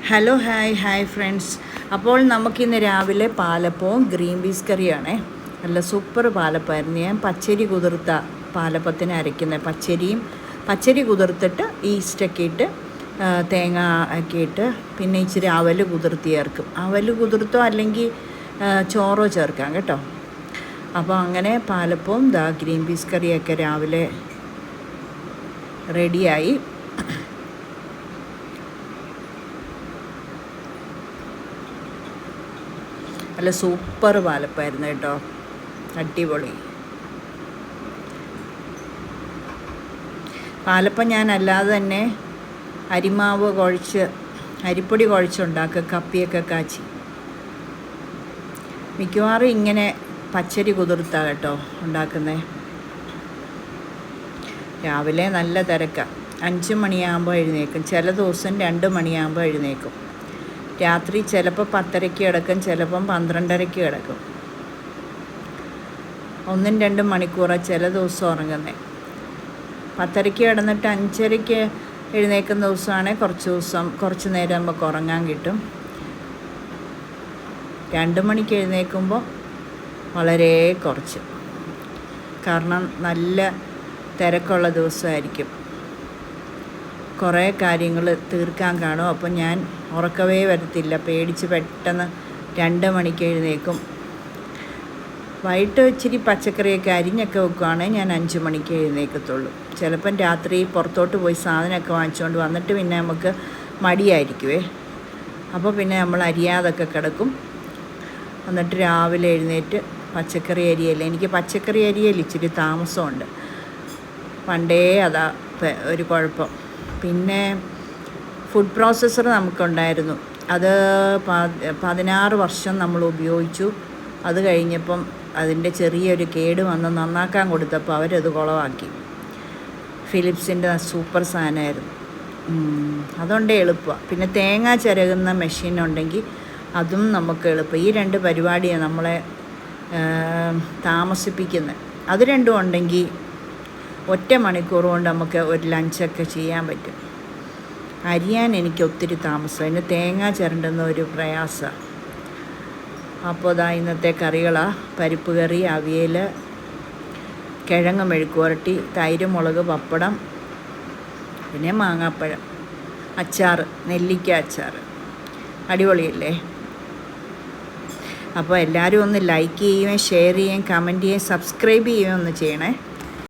Hello hi friends. അപ്പോൾ നമുക്കിന്ന് രാവിലെ പാലപ്പവും ഗ്രീൻ പീസ് കറിയാണേ. നല്ല സൂപ്പർ പാലപ്പമായിരുന്നു. ഞാൻ പച്ചരി കുതിർത്ത പാലപ്പത്തിന് അരയ്ക്കുന്നത്. പച്ചരി കുതിർത്തിട്ട് ഈസ്റ്റൊക്കെ ഇട്ട് തേങ്ങ ഒക്കെ ഇട്ട് പിന്നെ ഇച്ചിരി അവൽ കുതിർത്തി ചേർക്കും. അവൽ കുതിർത്തോ അല്ലെങ്കിൽ ചോറോ ചേർക്കാം കേട്ടോ. അപ്പോൾ അങ്ങനെ പാലപ്പവും ഗ്രീൻ പീസ് കറിയൊക്കെ രാവിലെ റെഡിയായി. നല്ല സൂപ്പർ പാലപ്പമായിരുന്നു കേട്ടോ, അടിപൊളി പാലപ്പം. ഞാൻ അല്ലാതെ തന്നെ അരിമാവ് അരിപ്പൊടി കുഴച്ചുണ്ടാക്കുക, കപ്പിയൊക്കെ കാച്ചി. മിക്കവാറും ഇങ്ങനെ പച്ചരി കുതിർത്താ കേട്ടോ ഉണ്ടാക്കുന്നത്. രാവിലെ നല്ല തിരക്കാണ്. 5 മണിയാകുമ്പോൾ എഴുന്നേക്കും, ചില ദിവസം 2 മണിയാകുമ്പോൾ എഴുന്നേക്കും. രാത്രി ചിലപ്പോൾ 10:30 കിടക്കും, ചിലപ്പം 12:30 കിടക്കും. 1-2 മണിക്കൂറാണ് ചില ദിവസം ഉറങ്ങുന്നത്. 10:30 കിടന്നിട്ട് 5:30 എഴുന്നേക്കുന്ന ദിവസമാണെങ്കിൽ കുറച്ച് നേരം നമുക്ക് ഉറങ്ങാൻ കിട്ടും. 2 മണിക്ക് എഴുന്നേൽക്കുമ്പോൾ വളരെ കുറച്ച്, കാരണം നല്ല തിരക്കുള്ള ദിവസമായിരിക്കും, കുറേ കാര്യങ്ങൾ തീർക്കാൻ കാണും. അപ്പം ഞാൻ ഉറക്കവേ വരത്തില്ല, പേടിച്ച് പെട്ടെന്ന് 2 മണിക്ക് എഴുന്നേക്കും. വൈകിട്ട് ഇച്ചിരി പച്ചക്കറിയൊക്കെ അരിഞ്ഞൊക്കെ വെക്കുകയാണെങ്കിൽ ഞാൻ 5 മണിക്ക് എഴുന്നേക്കത്തുള്ളൂ. ചിലപ്പം രാത്രി പുറത്തോട്ട് പോയി സാധനമൊക്കെ വാങ്ങിച്ചുകൊണ്ട് വന്നിട്ട് പിന്നെ നമുക്ക് മടിയായിരിക്കുമേ. അപ്പോൾ പിന്നെ നമ്മൾ അരിയാതൊക്കെ കിടക്കും. എന്നിട്ട് രാവിലെ എഴുന്നേറ്റ് പച്ചക്കറി അരിയല്ല. എനിക്ക് പച്ചക്കറി അരിയൽ ഇച്ചിരി താമസമുണ്ട്, പണ്ടേ അതാ ഒരു കുഴപ്പം. പിന്നെ ഫുഡ് പ്രോസസ്സർ നമുക്കുണ്ടായിരുന്നു, അത് 16 വർഷം നമ്മൾ ഉപയോഗിച്ചു. അത് കഴിഞ്ഞപ്പം അതിൻ്റെ ചെറിയൊരു കേട് വന്ന് നന്നാക്കാൻ കൊടുത്തപ്പോൾ അവരത് കുളവാക്കി. ഫിലിപ്സിൻ്റെ സൂപ്പർ സാധനമായിരുന്നു, അതുകൊണ്ട് എളുപ്പമാണ്. പിന്നെ തേങ്ങ ചിരകുന്ന മെഷീൻ ഉണ്ടെങ്കിൽ അതും നമുക്ക് എളുപ്പം. ഈ 2 പരിപാടിയാണ് നമ്മളെ താമസിപ്പിക്കുന്നത്. അത് രണ്ടും ഉണ്ടെങ്കിൽ 1 മണിക്കൂർ കൊണ്ട് നമുക്ക് ഒരു ലഞ്ചൊക്കെ ചെയ്യാൻ പറ്റും. അരിയാൻ എനിക്ക് ഒത്തിരി താമസം, അതിന് തേങ്ങ ചിരണ്ടുന്ന ഒരു പ്രയാസമാണ്. അപ്പോൾ ഇന്നത്തെ കറികളാണ്: പരിപ്പ് കറി, അവിയൽ, കിഴങ്ങ് മെഴുക്കുവരട്ടി, തൈര്, മുളക്, പപ്പടം, പിന്നെ മാങ്ങാപ്പഴം, അച്ചാർ, നെല്ലിക്ക അച്ചാർ. അടിപൊളിയല്ലേ? അപ്പോൾ എല്ലാവരും ഒന്ന് ലൈക്ക് ചെയ്യുകയും ഷെയർ ചെയ്യുകയും കമൻറ്റ് ചെയ്യുകയും സബ്സ്ക്രൈബ് ചെയ്യുകയും ഒന്ന് ചെയ്യണേ.